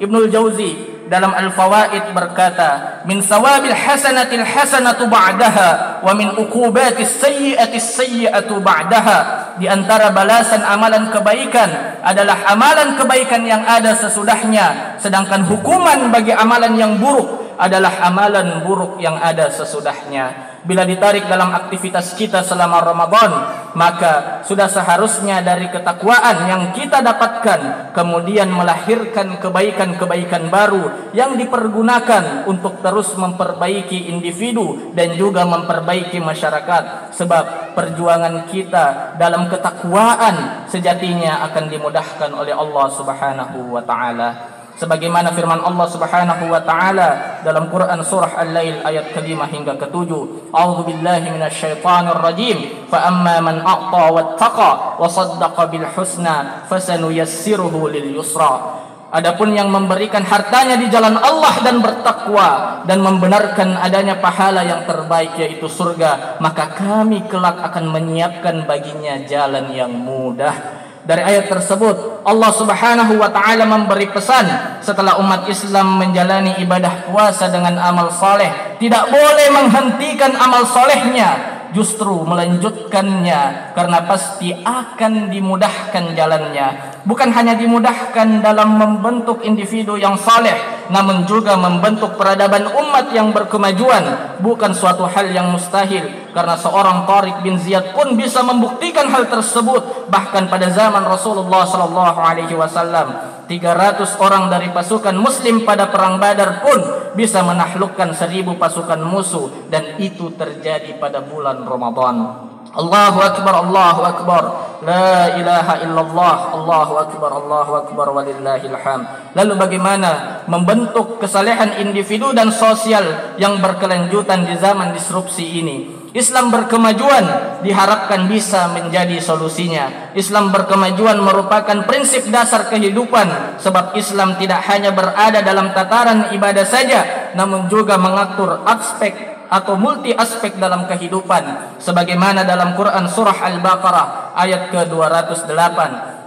Ibnul Jauzi dalam Al-Fawaid berkata, min sawabil hasanatil hasanatu ba'daha wa min uqubatis sayyi'atis sayyi'atu ba'daha. Di antara balasan amalan kebaikan adalah amalan kebaikan yang ada sesudahnya, sedangkan hukuman bagi amalan yang buruk adalah amalan buruk yang ada sesudahnya. Bila ditarik dalam aktivitas kita selama Ramadan, maka sudah seharusnya dari ketakwaan yang kita dapatkan kemudian melahirkan kebaikan-kebaikan baru yang dipergunakan untuk terus memperbaiki individu dan juga memperbaiki masyarakat. Sebab perjuangan kita dalam ketakwaan sejatinya akan dimudahkan oleh Allah Subhanahu wa taala. Sebagaimana firman Allah Subhanahu wa taala dalam Quran surah Al-Lail ayat ke-5 hingga ke-7, A'udzu billahi minasyaitonir rajim, fa amma man a'ta wattaqa wa saddaqa bil husna fasanuyassiruhu lil yusra. Adapun yang memberikan hartanya di jalan Allah dan bertakwa dan membenarkan adanya pahala yang terbaik yaitu surga, maka kami kelak akan menyiapkan baginya jalan yang mudah. Dari ayat tersebut Allah Subhanahu wa taala memberi pesan, setelah umat Islam menjalani ibadah puasa dengan amal soleh, tidak boleh menghentikan amal solehnya, justru melanjutkannya, karena pasti akan dimudahkan jalannya. Bukan hanya dimudahkan dalam membentuk individu yang saleh, namun juga membentuk peradaban umat yang berkemajuan. Bukan suatu hal yang mustahil, karena seorang Tariq bin Ziyad pun bisa membuktikan hal tersebut. Bahkan pada zaman Rasulullah sallallahu alaihi wasallam, 300 orang dari pasukan muslim pada perang Badar pun bisa menaklukkan 1000 pasukan musuh, dan itu terjadi pada bulan Ramadan. Allahu akbar, Allahu akbar, la ilaha illallah, Allahu akbar walillahil hamd. Lalu bagaimana membentuk kesalehan individu dan sosial yang berkelanjutan di zaman disrupsi ini? Islam berkemajuan diharapkan bisa menjadi solusinya. Islam berkemajuan merupakan prinsip dasar kehidupan, sebab Islam tidak hanya berada dalam tataran ibadah saja, namun juga mengatur aspek atau multi aspek dalam kehidupan, sebagaimana dalam Quran surah Al-Baqarah ayat ke-208,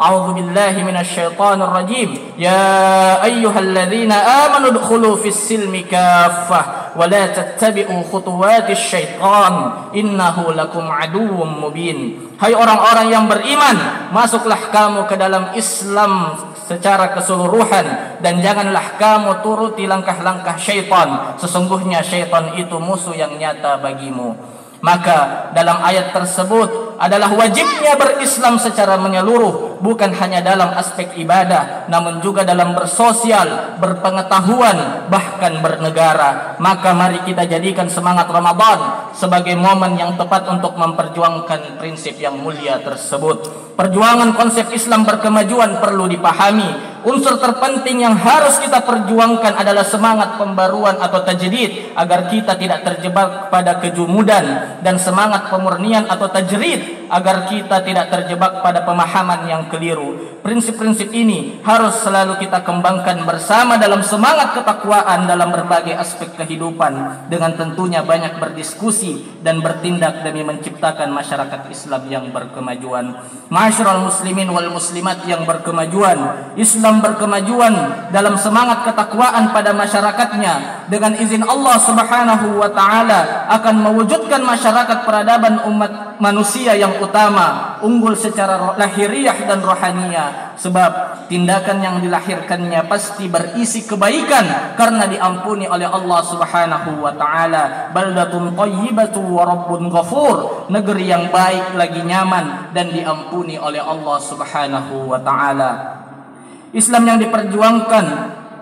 A'udzu billahi minasyaitonir rajim, ya ayyuhalladzina amanu udkhulu fis silmi kaffah wa la tattabi'u khutuwatis syaitan innahu lakum aduwwum mubin. Hai orang-orang yang beriman, masuklah kamu ke dalam Islam secara keseluruhan dan janganlah kamu turuti langkah-langkah syaitan. Sesungguhnya syaitan itu musuh yang nyata bagimu. Maka dalam ayat tersebut adalah wajibnya berislam secara menyeluruh, bukan hanya dalam aspek ibadah, namun juga dalam bersosial, berpengetahuan, bahkan bernegara. Maka mari kita jadikan semangat Ramadan sebagai momen yang tepat untuk memperjuangkan prinsip yang mulia tersebut. Perjuangan konsep Islam berkemajuan perlu dipahami. Unsur terpenting yang harus kita perjuangkan adalah semangat pembaruan atau tajdid, agar kita tidak terjebak pada kejumudan, dan semangat pemurnian atau tajrid, agar kita tidak terjebak pada pemahaman yang keliru. Prinsip-prinsip ini harus selalu kita kembangkan bersama dalam semangat ketakwaan dalam berbagai aspek kehidupan, dengan tentunya banyak berdiskusi dan bertindak demi menciptakan masyarakat Islam yang berkemajuan. Ma'asyiral muslimin wal muslimat yang berkemajuan, Islam berkemajuan dalam semangat ketakwaan pada masyarakatnya. Dengan izin Allah Subhanahu wa taala akan mewujudkan masyarakat peradaban umat manusia yang utama, unggul secara lahiriah dan rohaniyah. Sebab tindakan yang dilahirkannya pasti berisi kebaikan karena diampuni oleh Allah Subhanahu wa taala. Baldatun thayyibatu wa rabbun ghafur, negeri yang baik lagi nyaman dan diampuni oleh Allah Subhanahu wa taala. Islam yang diperjuangkan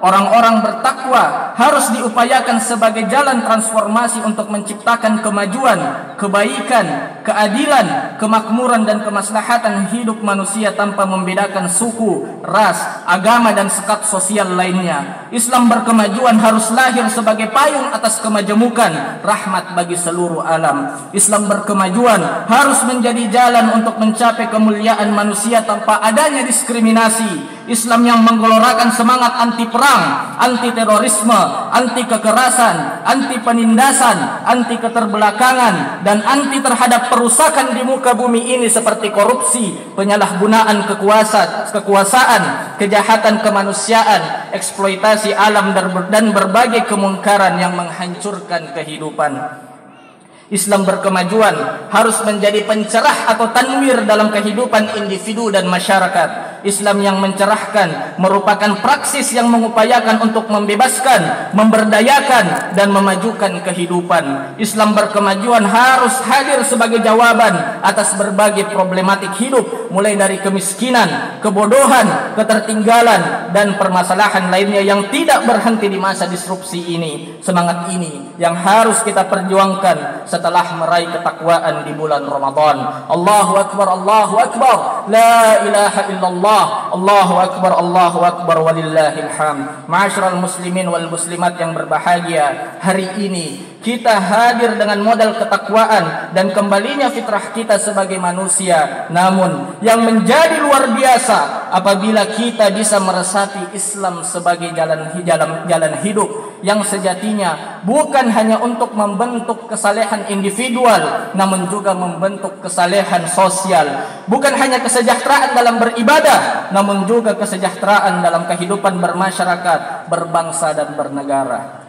orang-orang bertakwa harus diupayakan sebagai jalan transformasi untuk menciptakan kemajuan, kebaikan, keadilan, kemakmuran dan kemaslahatan hidup manusia tanpa membedakan suku, ras, agama dan sekat sosial lainnya. Islam berkemajuan harus lahir sebagai payung atas kemajemukan, rahmat bagi seluruh alam. Islam berkemajuan harus menjadi jalan untuk mencapai kemuliaan manusia tanpa adanya diskriminasi. Islam yang menggelorakan semangat anti perang, anti terorisme, anti kekerasan, anti penindasan, anti keterbelakangan, dan anti terhadap perusakan di muka bumi ini seperti korupsi, penyalahgunaan kekuasaan, kejahatan kemanusiaan, eksploitasi alam dan berbagai kemungkaran yang menghancurkan kehidupan. Islam berkemajuan harus menjadi pencerah atau tanwir dalam kehidupan individu dan masyarakat. Islam yang mencerahkan merupakan praksis yang mengupayakan untuk membebaskan, memberdayakan, dan memajukan kehidupan. Islam berkemajuan harus hadir sebagai jawaban atas berbagai problematik hidup, mulai dari kemiskinan, kebodohan, ketertinggalan, dan permasalahan lainnya yang tidak berhenti di masa disrupsi ini. Semangat ini yang harus kita perjuangkan setelah meraih ketakwaan di bulan Ramadan. Allahu Akbar, Allahu Akbar, la ilaha illallah, Allahu Akbar, Allahu Akbar, walillahil hamd. Ma'asyiral muslimin wal muslimat yang berbahagia, hari ini kita hadir dengan modal ketakwaan dan kembalinya fitrah kita sebagai manusia. Namun yang menjadi luar biasa apabila kita bisa meresapi Islam sebagai jalan hidup yang sejatinya bukan hanya untuk membentuk kesalehan individual, namun juga membentuk kesalehan sosial. Bukan hanya kesejahteraan dalam beribadah, namun juga kesejahteraan dalam kehidupan bermasyarakat, berbangsa, dan bernegara.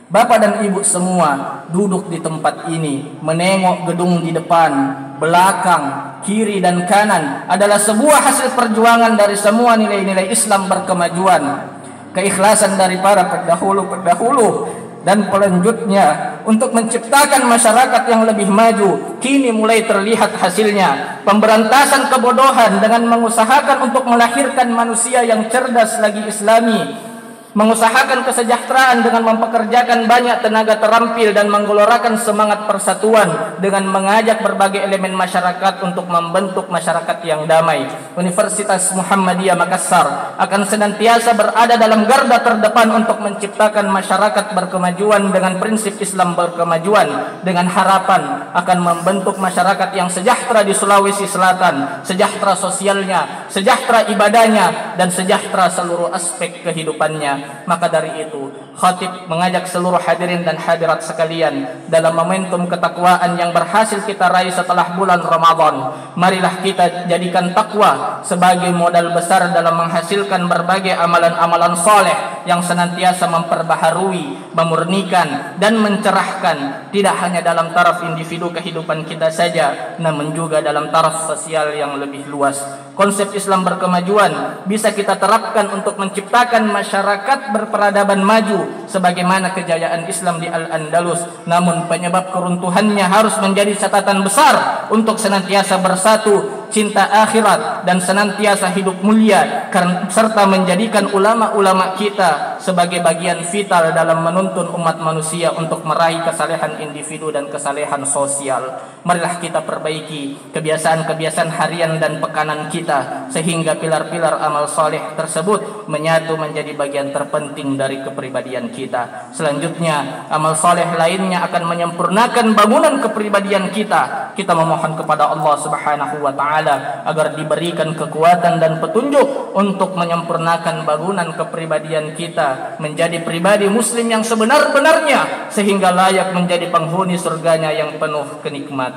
Bapak dan Ibu semua duduk di tempat ini, menengok gedung di depan, belakang, kiri dan kanan adalah sebuah hasil perjuangan dari semua nilai-nilai Islam berkemajuan. Keikhlasan dari para pendahulu dan pelanjutnya untuk menciptakan masyarakat yang lebih maju kini mulai terlihat hasilnya. Pemberantasan kebodohan dengan mengusahakan untuk melahirkan manusia yang cerdas lagi Islami, mengusahakan kesejahteraan dengan mempekerjakan banyak tenaga terampil dan menggelorakan semangat persatuan dengan mengajak berbagai elemen masyarakat untuk membentuk masyarakat yang damai. Universitas Muhammadiyah Makassar akan senantiasa berada dalam garda terdepan untuk menciptakan masyarakat berkemajuan dengan prinsip Islam berkemajuan, dengan harapan akan membentuk masyarakat yang sejahtera di Sulawesi Selatan, sejahtera sosialnya, sejahtera ibadahnya, dan sejahtera seluruh aspek kehidupannya. Maka dari itu, khatib mengajak seluruh hadirin dan hadirat sekalian dalam momentum ketakwaan yang berhasil kita raih setelah bulan Ramadan. Marilah kita jadikan takwa sebagai modal besar dalam menghasilkan berbagai amalan-amalan soleh yang senantiasa memperbaharui, memurnikan, dan mencerahkan tidak hanya dalam taraf individu kehidupan kita saja, namun juga dalam taraf sosial yang lebih luas. Konsep Islam berkemajuan bisa kita terapkan untuk menciptakan masyarakat berperadaban maju sebagaimana kejayaan Islam di Al-Andalus. Namun penyebab keruntuhannya harus menjadi catatan besar untuk senantiasa bersatu, cinta akhirat, dan senantiasa hidup mulia, serta menjadikan ulama-ulama kita sebagai bagian vital dalam menuntun umat manusia untuk meraih kesalehan individu dan kesalehan sosial. Marilah kita perbaiki kebiasaan-kebiasaan harian dan pekanan kita sehingga pilar-pilar amal soleh tersebut menyatu menjadi bagian terpenting dari kepribadian kita. Selanjutnya, amal soleh lainnya akan menyempurnakan bangunan kepribadian kita. Kita memohon kepada Allah Subhanahu wa Ta'ala agar diberikan kekuatan dan petunjuk untuk menyempurnakan bangunan kepribadian kita menjadi pribadi muslim yang sebenar-benarnya sehingga layak menjadi penghuni surganya yang penuh kenikmatan.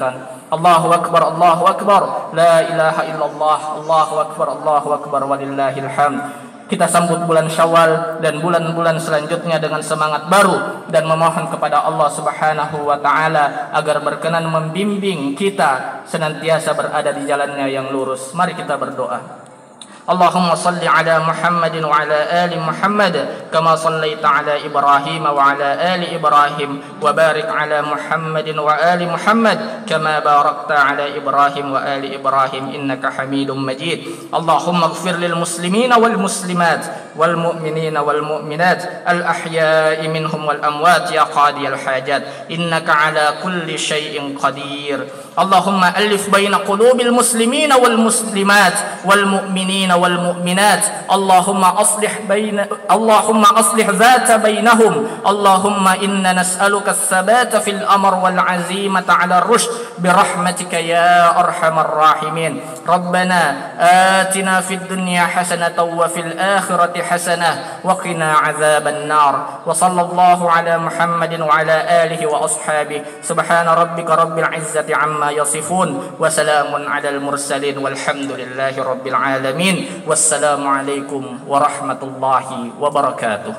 Allahu Akbar, Allahu Akbar, la ilaha illallah, Allahu Akbar, Allahu Akbar, walillahil hamd. Kita sambut bulan Syawal dan bulan-bulan selanjutnya dengan semangat baru dan memohon kepada Allah Subhanahu wa Ta'ala agar berkenan membimbing kita senantiasa berada di jalannya yang lurus. Mari kita berdoa. Allahumma salli ala Muhammadin wa ala ali Muhammad kama sallaita ala Ibrahim wa ala ali Ibrahim wa barik ala Muhammadin wa ali Muhammad kama barakta ala Ibrahim wa ali Ibrahim innaka Hamidum Majid. Allahumma ighfir lil muslimina wal muslimat wal mu'minina wal mu'minat al ahya'i minhum wal amwat ya qadiyal hajat innaka ala kulli syai'in qadir. Allahumma alif baina qulubil muslimina wal muslimat wal mu'minina wal mu'minat. Allahumma aslih dhata bainahum. Allahumma inna nas'aluka as-sabata fil amr wal 'azimata 'ala ar-rushd bi rahmatika ya arhamar rahimin. Rabbana atina fid dunya hasanatan wa fil akhirati hasanah wa qina 'adzaban nar. Wa sallallahu ala Muhammadin wa ala alihi wa ashabihi. Subhana rabbika rabbil 'izzati 'amma amma yasifun wa salamun 'alal mursalin walhamdulillahi rabbil alamin. Wassalamu alaikum warahmatullahi wabarakatuh.